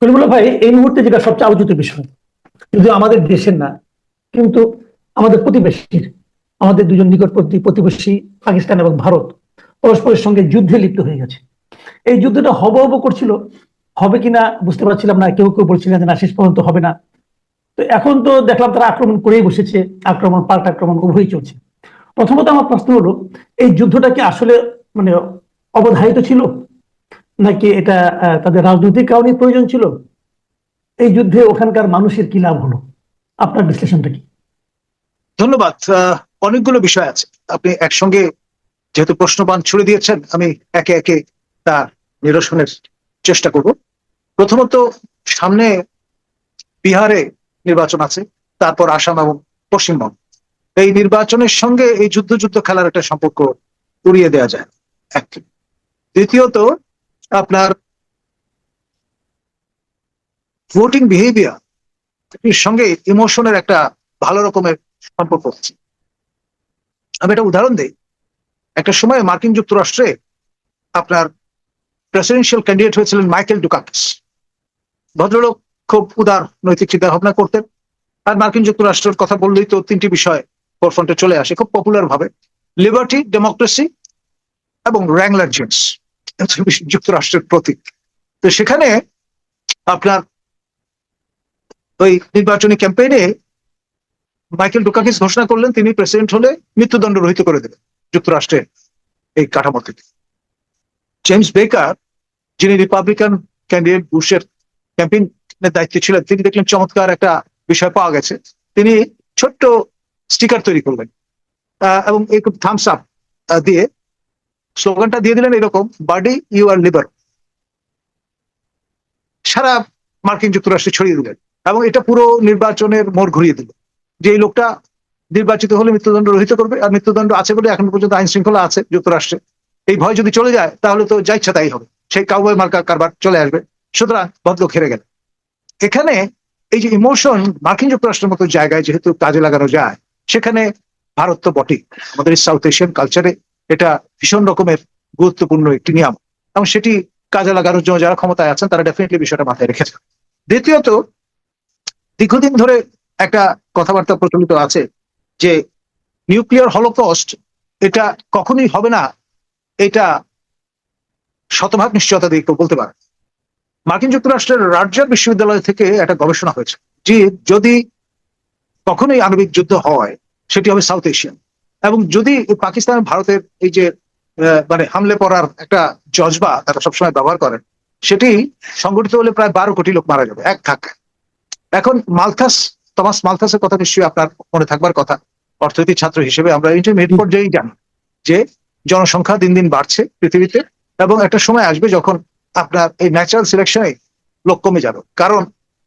সলিমুল্লাহ ভাই, এই মুহূর্তে যেটা সবচেয়ে আলোচিত বিষয়, যদিও আমাদের দেশের না, কিন্তু আমাদের প্রতিবেশীর, আমাদের দুজন নিকটবর্তী প্রতিবেশী পাকিস্তান এবং ভারত পরস্পরের সঙ্গে যুদ্ধে লিপ্ত হয়ে গেছে। এই যুদ্ধটা হব হব করছিল, হবে কিনা বুঝতে পারছিলাম না। কেউ কেউ বলছিলেন যে না, শেষ পর্যন্ত হবে না। তো এখন তো দেখলাম তারা আক্রমণ করেই বসেছে, আক্রমণ পাল্টা আক্রমণ উভয়ই চলছে। প্রথমত আমার প্রশ্ন হলো, এই যুদ্ধটা কি আসলে মানে অবধারিত ছিল, নাকি এটা তাদের রাজনৈতিক কারণে প্রয়োজন ছিল? এই যুদ্ধে ওখানকার মানুষের কি লাভ হলো? আপনার বিশ্লেষণটা কি? ধন্যবাদ। অনেকগুলো বিষয় আছে, আপনি একসঙ্গে যেহেতু প্রশ্নবাণ ছুড়ে দিয়েছেন, আমি একে একে তা নিরসনের চেষ্টা করব। প্রথমত, সামনে বিহারে নির্বাচন আছে, তারপর আসাম এবং পশ্চিমবঙ্গ। এই নির্বাচনের সঙ্গে এই যুদ্ধ যুদ্ধ খেলার একটা সম্পর্ক উড়িয়ে দেওয়া যায় এক। দ্বিতীয়ত, আপনার ভোটিং বিহেভিয়ার এর সঙ্গে ইমোশনের একটা ভালো রকমের সম্পর্ক আছে। আমি একটা উদাহরণ দিই। একটা সময় মার্কিন যুক্তরাষ্ট্রে আপনার প্রেসিডেন্সিয়াল ক্যান্ডিডেট হয়েছিলেন মাইকেল ডুকাকিস। ভদ্রলোক খুব উদার নৈতিক চিন্তা ভাবনা করতেন, আর মার্কিন যুক্তরাষ্ট্রের কথা বললেই তো তিনটি বিষয় ফোরফ্রন্টে চলে আসে খুব পপুলার ভাবে: লিবার্টি, ডেমোক্রেসি এবং র্যাংলার জেন্স। যুক্তরাষ্ট্রের প্রতীক। তো সেখানে আপনার ওই নির্বাচনী ক্যাম্পেইনে মাইকেল ডুকাকিস ঘোষণা করলেন তিনি প্রেসিডেন্ট হলে মৃত্যুদণ্ড রহিত করে দেবেন যুক্তরাষ্ট্রের এই কাঠামো থেকে। জেমস বেকার, যিনি রিপাবলিকান ক্যান্ডিডেট বুশের ক্যাম্পেইনের দায়িত্বে ছিলেন, তিনি দেখলেন চমৎকার একটা বিষয় পাওয়া গেছে। তিনি ছোট্ট স্টিকার তৈরি করলেন এবং এই থামস আপ দিয়ে স্লোগানটা দিয়ে দিলেন এরকম: বাডি ইউ আর লিবার। সারা মার্কিন যুক্তরাষ্ট্রে ছড়িয়ে দিলেন এবং এটা পুরো নির্বাচনের মোড় ঘুরিয়ে দিল যে এই লোকটা নির্বাচিত হলে মৃত্যুদণ্ড রহিত করবে, আর মৃত্যুদণ্ড আছে বলে এখন পর্যন্ত আইন শৃঙ্খলা আছে যুক্তরাষ্ট্রে। এই ভয় যদি চলে যায় তাহলে তো যা ইচ্ছা তাই হবে, সেই কাউবয় মার্কা কারবার চলে আসবে। সুতরাং ভদ্রলোক হেরে গেল। এখানে এই যে ইমোশন মার্কিন যুক্তরাষ্ট্রের মতো জায়গায় যেহেতু কাজে লাগানো যায়, সেখানে ভারত তো বটেই, আমাদের সাউথ এশিয়ান কালচারে এটা ভীষণ রকমের গুরুত্বপূর্ণ একটি নিয়ম, এবং সেটি কাজে লাগানোর জন্য যারা ক্ষমতায় আছেন তারা ডেফিনেটলি বিষয়টা মাথায় রেখেছে। দ্বিতীয়ত, দীর্ঘদিন ধরে একটা কথাবার্তা প্রচলিত আছে যে নিউক্লিয়ার হলোকস্ট এটা কখনোই হবে না, এটা শতভাগ নিশ্চয়তা দিয়ে কেউ বলতে পারে। মার্কিন যুক্তরাষ্ট্রের রার্জার বিশ্ববিদ্যালয় থেকে একটা গবেষণা হয়েছে যে যদি কখনোই আণবিক যুদ্ধ হয় সেটি হবে সাউথ এশিয়ান, এবং যদি পাকিস্তান ভারতের এই যে মানে হামলে পড়ার একটা জজবা তারা সবসময় ব্যবহার করেন, সেটি সংগঠিত হলে প্রায় 12 কোটি লোক মারা যাবে এক ধাক্কায়। এখন থমাস মালথাসের কথা নিশ্চয়ই আপনার মনে থাকবার কথা। অর্থনীতি ছাত্র হিসেবে আমরা ইন্টারমিডিয়েট পর্যায়েই জানি যে জনসংখ্যা দিন দিন বাড়ছে পৃথিবীতে, এবং একটা সময় আসবে যখন আপনার এই ন্যাচারাল সিলেকশনে লোক কমে যাবে, কারণ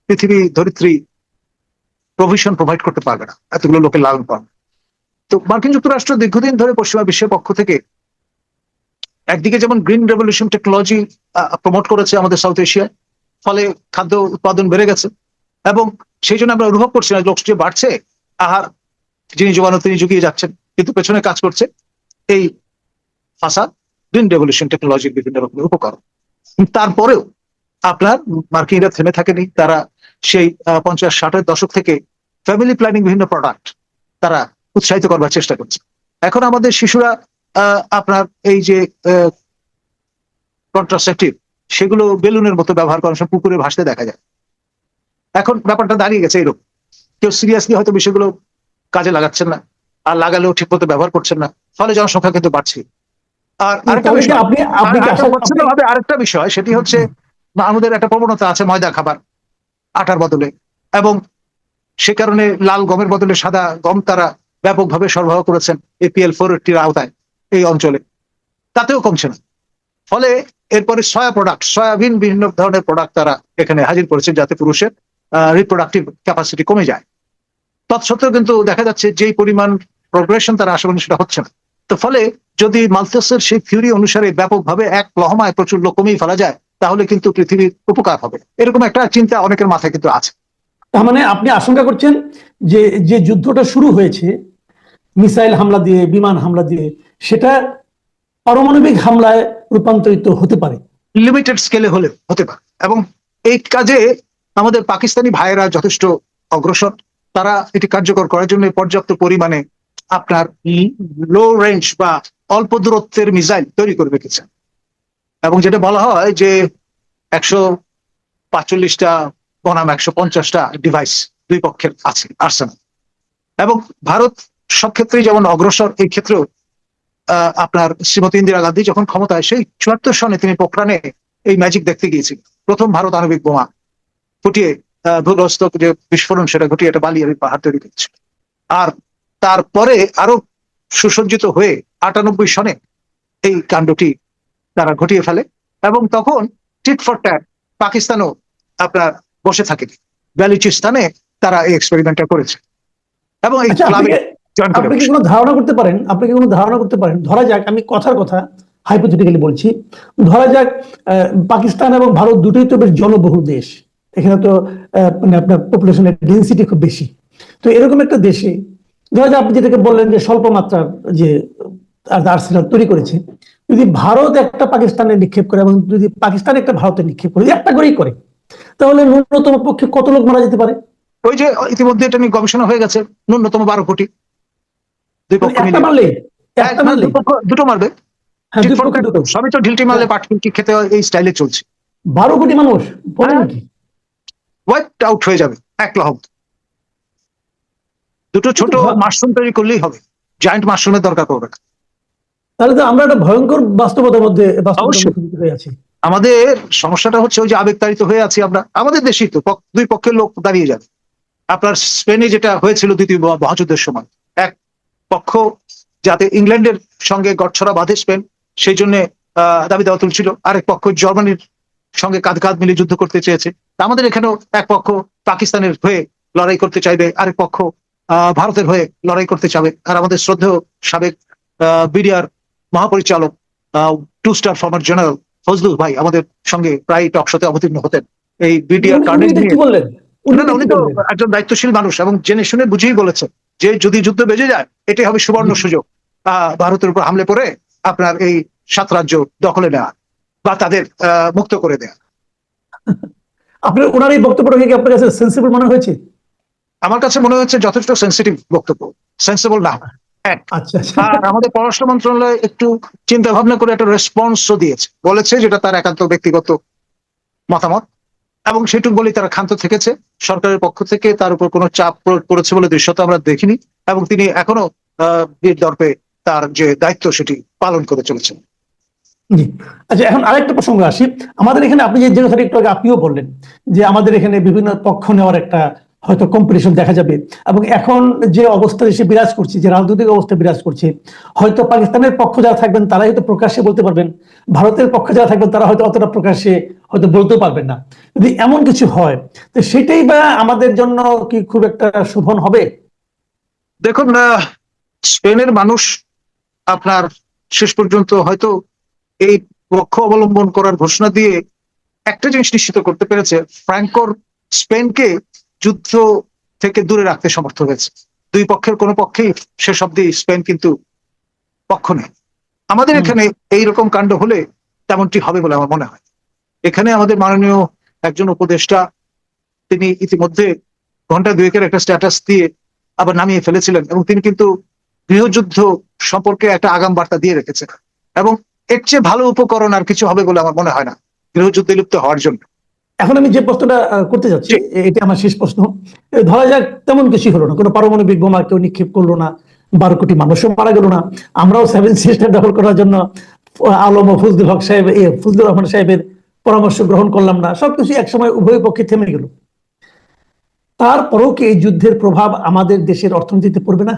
পৃথিবী ধরিত্রী প্রভিশন প্রোভাইড করতে পারবে না, এতগুলো লোকের লালন পালন। তো মার্কিন যুক্তরাষ্ট্র দীর্ঘদিন ধরে পশ্চিমা বিশ্বের পক্ষ থেকে একদিকে যেমন গ্রিন রেভলিউশন টেকনোলজি প্রমোট করেছে আমাদের সাউথ এশিয়ায়, ফলে খাদ্য উৎপাদন বেড়ে গেছে, এবং সেই জন্য আমরা অনুভব করছি না লোক যে বাড়ছে, আহার যিনি যোগানো তিনি যুগিয়ে যাচ্ছেন, কিন্তু পেছনে কাজ করছে এই ফাসাদ গ্রিন রেভলিউশন টেকনোলজির বিভিন্ন রকমের উপকরণ। তারপরেও আপনার মার্কিনরা থেমে থাকেনি, তারা সেই 50-60-এর দশক থেকে ফ্যামিলি প্ল্যানিং বিভিন্ন প্রোডাক্ট তারা উৎসাহিত করবার চেষ্টা করছে। এখন আমাদের শিশুরা আপনার এই যে কন্ট্রাসেপটিভ সেগুলো বেলুনের মতো ব্যবহার করার সময় পুকুরে ভাসতে দেখা যায়। এখন ব্যাপারটা দাঁড়িয়ে গেছে এরকম, কেউ সিরিয়াসলি হয়তো বিষয়গুলো কাজে লাগাচ্ছেন না, আর লাগালেও ঠিক মতো ব্যবহার করছেন না, ফলে জনসংখ্যা কিন্তু বাড়ছে। আর আরেকটা বিষয়, আরেকটা বিষয় সেটি হচ্ছে আমাদের একটা প্রবণতা আছে ময়দা খাবার আটার বদলে, এবং সে কারণে লাল গমের বদলে সাদা গম তারা ব্যাপকভাবে সরবরাহ করেছেন APL 480-র আওতায় এই অঞ্চলে, তাতেও কমছে না। ফলে এরপরে সয়াবিন বিভিন্ন ধরনের প্রোডাক্ট তারা এখানে হাজির করেছেন যাতে পুরুষের রিপ্রোডাক্টিভ ক্যাপাসিটি কমে যায়। তৎসত্ত্বেও কিন্তু দেখা যাচ্ছে যেই পরিমাণ প্রোগ্রেশন তারা আশা করেন সেটা হচ্ছে না। তো ফলে যদি মালথাসের সেই থিওরি অনুসারে ব্যাপকভাবে এক লহমায় প্রচুর লোক কমিয়ে ফেলা যায়, তাহলে কিন্তু পৃথিবীর উপকার হবে, এরকম একটা চিন্তা অনেকের মাথায় কিন্তু আছে। তার মানে আপনি আশঙ্কা করছেন যে যে যুদ্ধটা শুরু হয়েছে মিসাইল হামলা দিয়ে, বিমান হামলা দিয়ে, সেটা পারমাণবিক হামলায় রূপান্তরিত হতে পারে, লিমিটেড স্কেলে হলে হতে পারে। এবং এই কাজে আমাদের পাকিস্তানি ভাইয়েরা যথেষ্ট অগ্রসর। তারা এটি কার্যকর করার জন্য পর্যাপ্ত পরিমাণে আপনার লো রেঞ্জ বা অল্প দূরত্বের মিসাইল তৈরি করে রেখেছে, এবং যেটা বলা হয় যে 145টা বনাম 150টা ডিভাইস দুই পক্ষের আছে আর্সেনাল। এবং ভারত সব ক্ষেত্রেই যেমন অগ্রসর, এই ক্ষেত্রেও আপনার শ্রীমতী ইন্দিরা গান্ধী যখন ক্ষমতায়, সেই 74 সনে তিনি পোখরানে এই ম্যাজিক দেখতে গিয়েছিল। প্রথম ভারত আণবিক বোমা ফুটিয়ে ভূগর্ভস্থ যে বিস্ফোরণ সেটা ঘটিয়ে একটা বালিয়ারি পাহাড় তৈরি করেছিল। আর তারপরে আরো সুসজ্জিত হয়ে 98 সনে এই কাণ্ডটি তারা ঘটিয়ে ফেলে, এবং তখন টিট ফর ট্যাট পাকিস্তানও আপনার বসে থাকেনি। বেলুচিস্তানে তারা এই এক্সপেরিমেন্টটা করেছে এবং এই আচ্ছা, ক্লাবে জয়েন করে আপনি কি বসে। কোনো ধারণা করতে পারেন, ধরা যাক, আমি কথার কথা হাইপোথেটিক্যালি বলছি, ধরা যাক পাকিস্তান এবং ভারত দুটোই তো বেশ জনবহুল দেশ, এখানে তো মানে আপনার পপুলেশনের ডেন্সিটি খুব বেশি। তো এরকম একটা দেশে ধরা যাক, আপনি যেটাকে বললেন যে স্বল্প মাত্রার যে আর্সেনাল তৈরি করেছে, যদি ভারত একটা পাকিস্তানে নিক্ষেপ করে এবং যদি পাকিস্তান একটা ভারতে নিক্ষেপ করে, একটা করেই করে, তাহলে ন্যূনতম পক্ষে কত লোক মারা যেতে পারে? ওই যে ইতিমধ্যে এটা নিয়ে গবেষণা হয়ে গেছে, ন্যূনতম 12 কোটি, দুই পক্ষ একটা মিলে। মারলেই, একটা মানে মারলেই, দুটো মারবে। হ্যাঁ, টিট দুই ফর পক্ষে ট্যাট দুটো। সবই তো ঢিলটি মারলে পাটকি খেতে হয়, এই স্টাইলে চলছে। 12 কোটি মানুষ বলেন কি? ওয়াইপড আউট হয়ে যাবে এক লহম। দুটো ছোট মাশরুম তৈরি করলেই হবে, জায়ান্ট মাশরুমের দরকার পড়বে না। তাহলে তো আমরা একটা ভয়ঙ্কর বাস্তবতার অবশ্যই। মুখোমুখি হয়ে আছি। আমাদের সমস্যাটা হচ্ছে ওই যে আবেগতাড়িত হয়ে আছি আমরা, আমাদের দেশেই তো দুই পক্ষের লোক দাঁড়িয়ে যাবে। আপনার স্পেনে যেটা হয়েছিল দ্বিতীয় মহাযুদ্ধের সময়, এক পক্ষ যাতে ইংল্যান্ডের সঙ্গে গটছড়া বাঁধে স্পেন, সেই জন্য দাবি দাওয়া তুলছিল। আরেক পক্ষ জার্মানির সঙ্গে কাঁধ কাঁধ মিলে যুদ্ধ করতে চেয়েছে। আমাদের এখানেও এক পক্ষ পাকিস্তানের হয়ে লড়াই করতে চাইবে, আরেক পক্ষ ভারতের হয়ে লড়াই করতে চাবে। আর আমাদের শ্রদ্ধেয় সাবেক বিডিআর মহাপরিচালক 2 স্টার ফর্মার জেনারেল ফজলুল ভাই আমাদের সঙ্গে প্রায় টকশোতে অবতীর্ণ হতেন এই বিডিআর কার্ডের নিয়ে। কি বললেন? না, উনি তো একজন দায়িত্বশীল মানুষ এবং জেনে শুনে বুঝেই বলেছেন যে যদি যুদ্ধ বেজে যায় এটাই হবে সুবর্ণ সুযোগ ভারতের উপর হামলে পড়ে আপনার এই 7 রাজ্য দখলে নেওয়া বা তাদের মুক্ত করে দেয়া। আপনার ওনার এই বক্তব্যটা কি আপনার কাছে সেন্সিবল মনে হয়েছে? আমার কাছে মনে হচ্ছে যথেষ্ট সেন্সিটিভ বক্তব্য, সেন্সিবল না। আচ্ছা, আর আমাদের পররাষ্ট্র মন্ত্রণালয় একটু চিন্তা ভাবনা করে একটা রেসপন্সও দিয়েছে, বলেছে যেটা তার একান্ত ব্যক্তিগত মতামত, এবং সেটুকু বলেই তারা ক্ষান্ত থেকেছে। সরকারের পক্ষ থেকে তার উপর কোনো চাপ প্রয়োগ করেছে বলে দৃশ্যত আমরা দেখিনি, এবং তিনি এখনো বীর দর্পে তার যে দায়িত্ব সেটি পালন করে চলেছেন। জি। আচ্ছা, এখন আরেকটা প্রসঙ্গ আসি। আমাদের এখানে আপনি যে কথাটা একটু আগে আপনিও বললেন যে আমাদের এখানে বিভিন্ন পক্ষ নেওয়ার একটা হয়তো কম্পিটিশন দেখা যাবে, এবং এখন যে অবস্থা দেশে বিরাজ করছে, যে রাজনৈতিক অবস্থা বিরাজ করছে, হয়তো পাকিস্তানের পক্ষ যারা থাকবেন তারা হয়তো প্রকাশ্যে বলতে পারবেন, ভারতের পক্ষে যারা থাকবেন তারা হয়তো অতটা প্রকাশ্যে হয়তো বলতেও পারবেন না। যদি এমন কিছু হয়, তো সেটাই বা আমাদের জন্য কি খুব একটা শোভন হবে? দেখুন, স্পেনের মানুষ আপনার শেষ পর্যন্ত হয়তো এই পক্ষ অবলম্বন করার ঘোষণা দিয়ে একটা জিনিস নিশ্চিত করতে পেরেছে, ফ্রাঙ্কোর স্পেনকে যুদ্ধ থেকে দূরে রাখতে সমর্থ হয়েছে। দুই পক্ষের কোনো পক্ষেই শেষ অব্দি স্পেন কিন্তু পক্ষ নেই। আমাদের এখানে এইরকম কাণ্ড হলে তেমনটি হবে বলে আমার মনে হয়। এখানে আমাদের মাননীয় একজন উপদেষ্টা, তিনি ইতিমধ্যে ঘন্টা 2-এর একটা স্ট্যাটাস দিয়ে আবার নামিয়ে ফেলেছিলেন, এবং তিনি কিন্তু গৃহযুদ্ধ সম্পর্কে একটা আগাম বার্তা দিয়ে রেখেছেন, এবং এর চেয়ে ভালো উপকরণ আর কিছু হবে বলে আমার মনে হয় না গৃহযুদ্ধে লিপ্ত হওয়ার জন্য। এখন আমি যে প্রশ্নটা করতে যাচ্ছি, এটা আমার শেষ প্রশ্ন। ধরা যাক তেমন কিছু হলো না, কোনো পারমাণবিক বোমা কেউ নিক্ষেপ করলো না, 12 কোটি মানুষও মারা গেল না, আমরাও 7 সিস্টার দখল করার জন্য আলম ও ফজলুল হক সাহেব, ফজলুর রহমান সাহেবের পরামর্শ গ্রহণ করলাম না, সবকিছু একসময় উভয় পক্ষে থেমে গেল। তারপরেও কি এই যুদ্ধের প্রভাব আমাদের দেশের অর্থনীতিতে পড়বে না?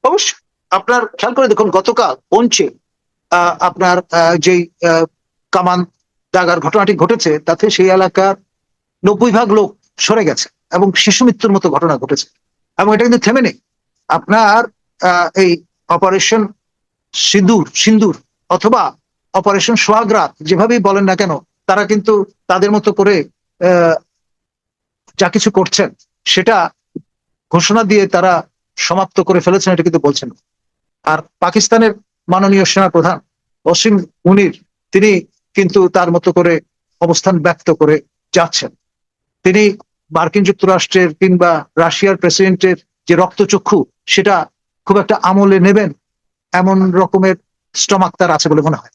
অবশ্যই। আপনার খেয়াল করে দেখুন, গতকাল পঞ্চে আপনার যেই কামান দাগার ঘটনাটি ঘটেছে, তাতে সেই এলাকার 90% লোক সরে গেছে এবং শিশু মৃত্যুর মতো ঘটনা ঘটেছে, এবং এটা কিন্তু থেমে নেই। আপনার এই অপারেশন সিন্দুর অথবা অপারেশন সোহাগরাত যেভাবেই বলেন না কেন, তারা কিন্তু তাদের মতো করে যা কিছু করছেন সেটা ঘোষণা দিয়ে তারা সমাপ্ত করে ফেলেছেন, এটা কিন্তু বলছেন। আর পাকিস্তানের মাননীয় সেনা প্রধান ওসিম মুনির, তিনি কিন্তু তার মতো করে অবস্থান ব্যক্ত করে যাচ্ছেন, তিনি মার্কিন যুক্তরাষ্ট্রের কিংবা রাশিয়ার প্রেসিডেন্টের যে রক্তচক্ষু সেটা খুব একটা আমলে নেবেন এমন রকমের স্টমাক তার আছে বলে মনে হয়।